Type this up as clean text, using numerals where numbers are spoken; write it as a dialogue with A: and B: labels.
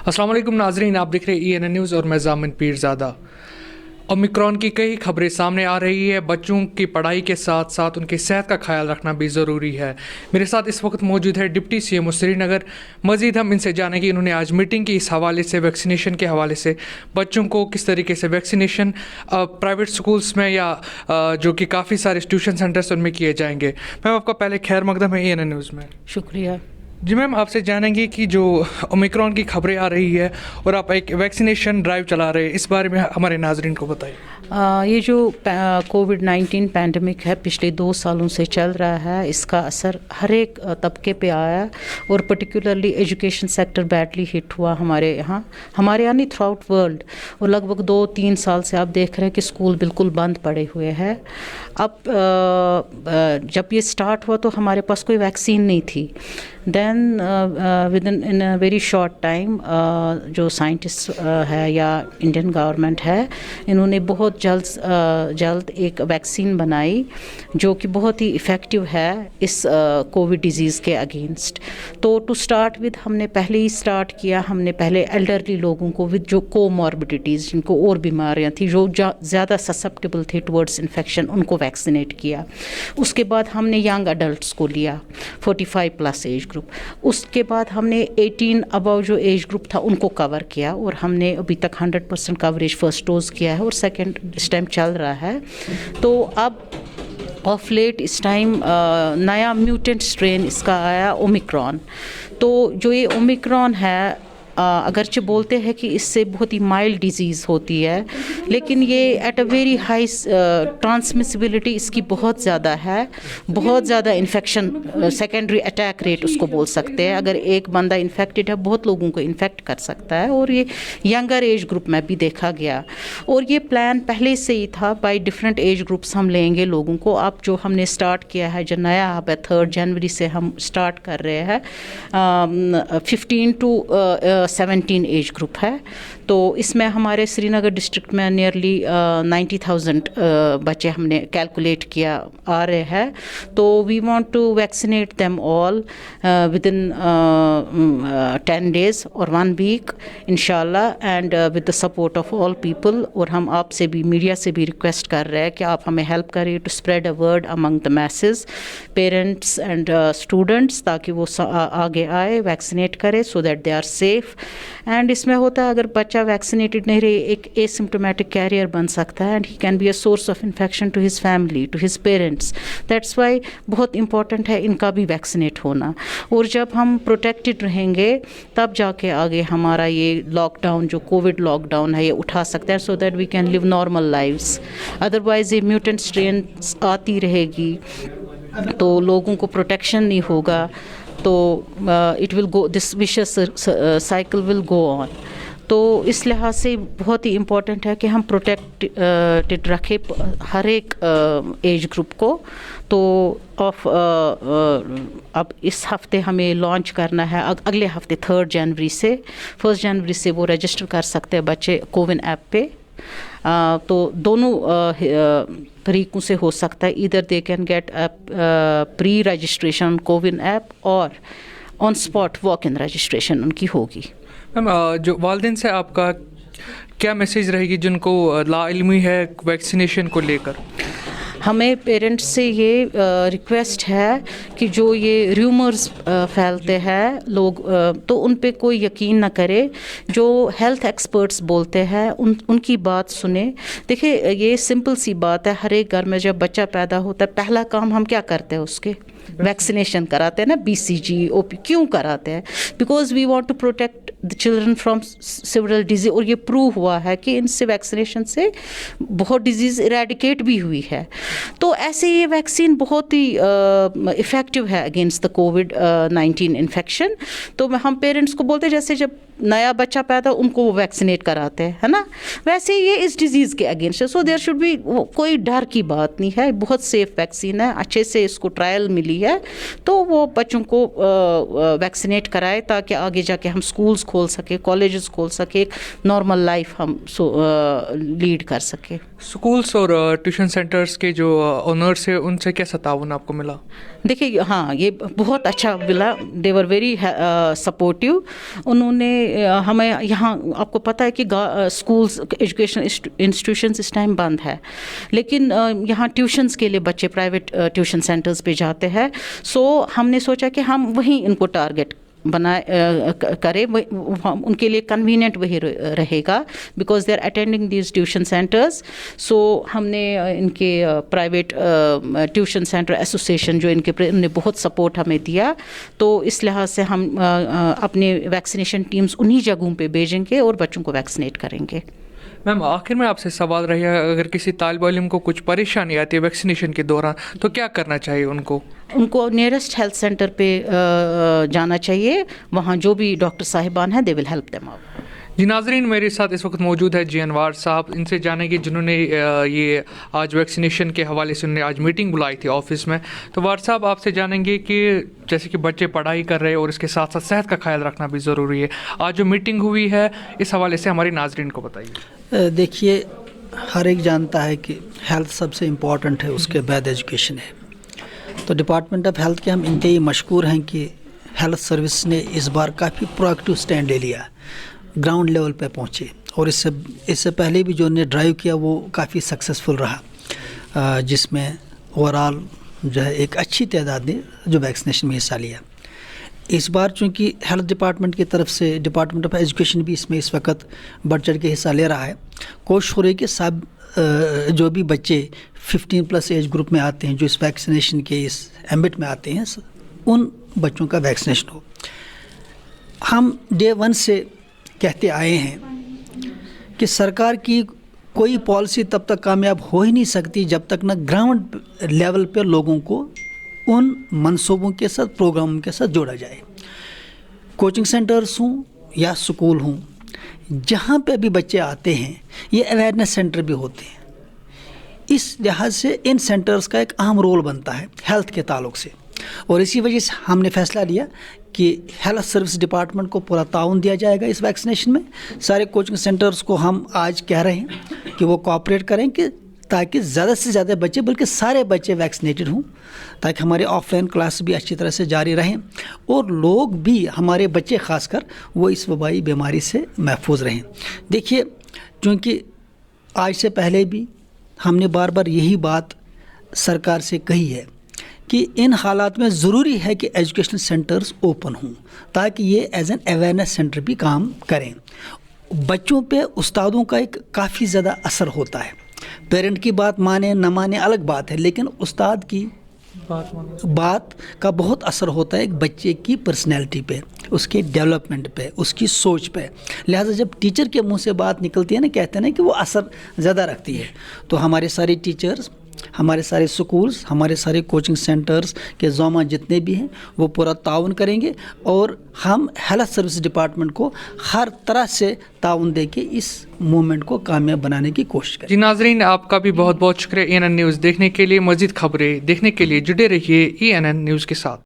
A: अस्सलाम वालेकुम नाजरीन, आप देख रहे हैं ENN न्यूज़ और मैं जामिन पीरज़ादा। ओमिक्रॉन की कई खबरें सामने आ रही है। बच्चों की पढ़ाई के साथ साथ उनकी सेहत का ख्याल रखना भी ज़रूरी है। मेरे साथ इस वक्त मौजूद है डिप्टी CMO श्रीनगर। मज़ीद हम इनसे जानेंगे इन्होंने आज मीटिंग की इस हवाले से, वैक्सीनेशन के हवाले से, बच्चों को किस तरीके से वैक्सीनेशन प्राइवेट स्कूल्स में या जो कि काफ़ी सारे ट्यूशन सेंटर्स उनमें किए जाएंगे। मैम, आपका पहले खैर मकदम है ENN न्यूज़ में।
B: शुक्रिया
A: जी मैम, आपसे जानेंगे कि जो ओमिक्रॉन की खबरें आ रही है और आप एक वैक्सीनेशन ड्राइव चला रहे हैं, इस बारे में हमारे नाजरीन को बताइए।
B: ये जो कोविड-19 पैंडमिक है पिछले 2 सालों से चल रहा है, इसका असर हर एक तबके पे आया और particularly education sector badly hit हुआ हमारे यहाँ नहीं, थ्रू आउट वर्ल्ड। और लगभग 2-3 साल से आप देख रहे हैं कि स्कूल बिल्कुल बंद पड़े हुए हैं। अब जब ये स्टार्ट हुआ तो हमारे पास कोई वैक्सीन नहीं थी। Then in a very short time जो साइंटिस्ट है या इंडियन गवर्नमेंट है, इन्होंने बहुत जल्द एक वैक्सीन बनाई जो कि बहुत ही इफ़ेक्टिव है इस कोविड डिज़ीज़ के अगेंस्ट। तो टू स्टार्ट विद हमने पहले ही स्टार्ट किया। हमने पहले एल्डरली लोगों को विद जो कोमॉर्बिडिटीज़, जिनको और बीमारियां थी, जो ज़्यादा ससेप्टेबल थे टुवर्ड्स इन्फेक्शन, उनको वैक्सीनेट किया। उसके बाद हमने यंग अडल्ट्स को लिया, 45+ एज ग्रुप। उसके बाद हमने 18 अबव जो एज ग्रुप था उनको कवर किया और हमने अभी तक 100% कवरेज फर्स्ट डोज किया है और सेकेंड इस टाइम चल रहा है। तो अब ऑफ लेट इस टाइम नया म्यूटेंट स्ट्रेन इसका आया, ओमिक्रॉन। तो जो ये ओमिक्रॉन है, अगरचे बोलते हैं कि इससे बहुत ही माइल्ड डिजीज़ होती है, लेकिन ये at a very high transmissibility इसकी बहुत ज़्यादा है, बहुत ज़्यादा इन्फेक्शन, सेकेंडरी अटैक रेट उसको बोल सकते हैं। अगर एक बंदा इन्फेक्टेड है, बहुत लोगों को इन्फेक्ट कर सकता है और ये यंगर एज ग्रुप में भी देखा गया। और ये प्लान पहले से ही था, बाई डिफरेंट एज ग्रुप्स हम लेंगे लोगों को। अब जो हमने स्टार्ट किया है, जो नया अब है 3 जनवरी से हम स्टार्ट कर रहे हैं, 15 to 17 एज ग्रुप है। तो इसमें हमारे श्रीनगर डिस्ट्रिक्ट में नियरली 90,000 बच्चे हमने कैलकुलेट किया आ रहे हैं। तो we want to vaccinate them all within 10 days और 1 week इंशाल्लाह, and with the support of all people. और हम आपसे भी, मीडिया से भी रिक्वेस्ट कर रहे हैं कि आप हमें हेल्प करिए to spread a word among the message, parents and students, ताकि वो आगे आए, वैक्सीनेट करें so that they are safe. And इसमें होता है, अगर बच्चा वैक्सीनेटेड नहीं रहे, एक एसिम्प्टोमेटिक कैरियर बन सकता है and he can be a source of infection to his family, to his parents. That's why बहुत इंपॉर्टेंट है इनका भी वैक्सीनेट होना। और जब हम प्रोटेक्टेड रहेंगे तब जाके आगे हमारा ये लॉकडाउन, जो कोविड लॉकडाउन है, ये उठा सकता है, so that we can live normal lives. Otherwise ये म्यूटेंट स्ट्रेन आती रहेगी तो लोगों को प्रोटेक्शन नहीं होगा, तो it will go, this vicious cycle will go on. तो इस लिहाज से बहुत ही इम्पोर्टेंट है कि हम प्रोटेक्टेड रखें हर एक एज ग्रुप को। तो अब इस हफ्ते हमें लॉन्च करना है, अगले हफ्ते 3 जनवरी से 1 जनवरी से वो रजिस्टर कर सकते हैं बच्चे कोविन ऐप पे। तो दोनों तरीक़ों से हो सकता है, इधर they can get pre registration CoWIN app और on spot walk in registration उनकी होगी।
A: मैम, जो वालिदैन से आपका क्या मैसेज रहेगी जिनको लाइल्मी है वैक्सीनेशन को लेकर?
B: हमें पेरेंट्स से ये रिक्वेस्ट है कि जो ये र्यूमर्स फैलते हैं लोग, तो उन पे कोई यकीन ना करे। जो हेल्थ एक्सपर्ट्स बोलते हैं उनकी बात सुने। देखिए, ये सिंपल सी बात है, हर एक घर में जब बच्चा पैदा होता है, पहला काम हम क्या करते हैं, उसके वैक्सीनेशन कराते हैं ना, BCG OP। क्यों कराते हैं? Because we want to protect the children from several disease. और ये प्रूव हुआ है कि इनसे वैक्सीनेशन से बहुत डिजीज़ इरेडिकेट भी हुई है। तो ऐसे ये वैक्सीन बहुत ही इफ़ेक्टिव है अगेंस्ट द कोविड-19 इन्फेक्शन। तो हम पेरेंट्स को बोलते हैं, जैसे जब नया बच्चा पैदा उनको वैक्सीनेट कराते हैं, है ना, वैसे ये इस डिज़ीज़ के अगेंस्ट है। सो देयर शुड बी, कोई डर की बात नहीं है, बहुत सेफ वैक्सीन है, अच्छे से इसको ट्रायल मिली لی ہے, تو وہ بچوں کو ویکسینیٹ کرائے تاکہ آگے جا کے ہم اسکولس کھول سکیں, کالجز کھول سکیں, ایک نارمل لائف ہم لیڈ کر سکیں.
A: اسکولس اور ٹیوشن سینٹرز کے جو اونرس ہیں ان سے کیسا تعاون آپ کو ملا؟
B: دیکھیے ہاں, یہ بہت اچھا ملا, دے ور ویری سپورٹیو. انہوں نے ہمیں یہاں, آپ کو پتہ ہے کہ اسکولس ایجوکیشن انسٹیٹیوشنز اس ٹائم بند ہے, لیکن یہاں ٹیوشنز کے لیے بچے پرائیویٹ ٹیوشن سینٹرز پہ جاتے ہیں. سو ہم نے سوچا کہ ہم وہیں ان کو ٹارگیٹ کرے, ان کے لیے کنوینئنٹ وہی رہے گا, because they are attending these tuition centres. So ہم نے ان کے پرائیویٹ ٹیوشن سینٹر ایسوسیشن جو ان نے بہت سپورٹ ہمیں دیا, تو اس لحاظ سے ہم اپنے ویکسینیشن ٹیمز انہی جگہوں پہ بھیجیں گے اور بچوں کو ویکسینیٹ کریں گے.
A: میم آخر میں آپ سے سوال رہے گا, اگر کسی طالب علم کو کچھ پریشانی آتی ہے ویکسینیشن کے دوران تو کیا کرنا چاہیے ان کو
B: نیئرسٹ ہیلتھ سینٹر پہ جانا چاہیے, وہاں جو بھی ڈاکٹر صاحبان ہیں دے ول ہیلپ دیم آؤٹ.
A: جی ناظرین, میرے ساتھ اس وقت موجود ہے جی انوار صاحب. ان سے جانیں گے جنہوں نے یہ آج ویکسینیشن کے حوالے سے انہوں نے آج میٹنگ بلائی تھی آفس میں. تو وار صاحب آپ سے جانیں گے کہ جیسے کہ بچے پڑھائی کر رہے ہیں اور اس کے ساتھ ساتھ صحت کا خیال رکھنا بھی ضروری ہے, آج جو میٹنگ ہوئی ہے اس حوالے سے ہمارے ناظرین کو بتائیے.
C: دیکھیے, ہر ایک جانتا ہے کہ ہیلتھ سب سے امپورٹنٹ ہے, اس کے بعد ایجوکیشن ہے. تو ڈپارٹمنٹ آف ہیلتھ کے ہم انتہائی مشکور ہیں کہ ہیلتھ سروس نے اس بار کافی پروایکٹیو اسٹینڈ لے لیا, گراؤنڈ لیول پہ پہنچے, اور اس سے پہلے بھی جو نے ڈرائیو کیا وہ کافی سکسیزفل رہا, جس میں اوور آل جو ہے ایک اچھی تعداد نے جو ویکسینیشن میں حصہ لیا. اس بار چونکہ ہیلتھ ڈپارٹمنٹ کی طرف سے ڈپارٹمنٹ آف ایجوکیشن بھی اس میں اس وقت بڑھ چڑھ کے حصہ لے رہا ہے. کوشش ہو رہی ہے کہ سب جو بھی بچے 15+ ایج گروپ میں آتے ہیں, جو اس ویکسینیشن کے اس ایمبٹ میں آتے ہیں, ان بچوں کا ویکسینیشن ہو. ہم ڈے 1 سے کہتے آئے ہیں کہ سرکار کی کوئی پالیسی تب تک کامیاب ہو ہی نہیں سکتی جب تک نہ گراؤنڈ لیول پہ لوگوں کو ان منصوبوں کے ساتھ, پروگراموں کے ساتھ جوڑا جائے. کوچنگ سینٹرز ہوں یا سکول ہوں, جہاں پہ بھی بچے آتے ہیں یہ اویئرنیس سینٹر بھی ہوتے ہیں. اس لحاظ سے ان سینٹرز کا ایک اہم رول بنتا ہے ہیلتھ کے تعلق سے, اور اسی وجہ سے ہم نے فیصلہ لیا کہ ہیلتھ سروس ڈپارٹمنٹ کو پورا تعاون دیا جائے گا اس ویکسینیشن میں. سارے کوچنگ سینٹرز کو ہم آج کہہ رہے ہیں کہ وہ کوآپریٹ کریں کہ تاکہ زیادہ سے زیادہ بچے, بلکہ سارے بچے ویکسینیٹڈ ہوں, تاکہ ہمارے آف لائن کلاس بھی اچھی طرح سے جاری رہیں اور لوگ بھی, ہمارے بچے خاص کر, وہ اس وبائی بیماری سے محفوظ رہیں. دیکھیے, چونکہ آج سے پہلے بھی ہم نے بار بار یہی بات سرکار سے کہی ہے کہ ان حالات میں ضروری ہے کہ ایجوکیشنل سینٹرز اوپن ہوں تاکہ یہ ایز این اویئرنیس سینٹر بھی کام کریں. بچوں پہ استادوں کا ایک کافی زیادہ اثر ہوتا ہے. پیرنٹ کی بات مانے نہ مانے الگ بات ہے, لیکن استاد کی بات کا بہت اثر ہوتا ہے ایک بچے کی پرسنالٹی پہ, اس کے ڈیولپمنٹ پہ, اس کی سوچ پہ. لہٰذا جب ٹیچر کے منہ سے بات نکلتی ہے نا, کہتے ہیں نا کہ وہ اثر زیادہ رکھتی ہے. تو ہمارے سارے ٹیچرز, ہمارے سارے سکولز, ہمارے سارے کوچنگ سینٹرز کے زعما جتنے بھی ہیں وہ پورا تعاون کریں گے, اور ہم ہیلتھ سروس ڈپارٹمنٹ کو ہر طرح سے تعاون دے کے اس موومنٹ کو کامیاب بنانے کی کوشش کریں.
A: جی ناظرین, آپ کا بھی بہت بہت شکریہ. ENN نیوز دیکھنے کے لیے, مزید خبریں دیکھنے کے لیے جڑے رہیے ENN نیوز کے ساتھ.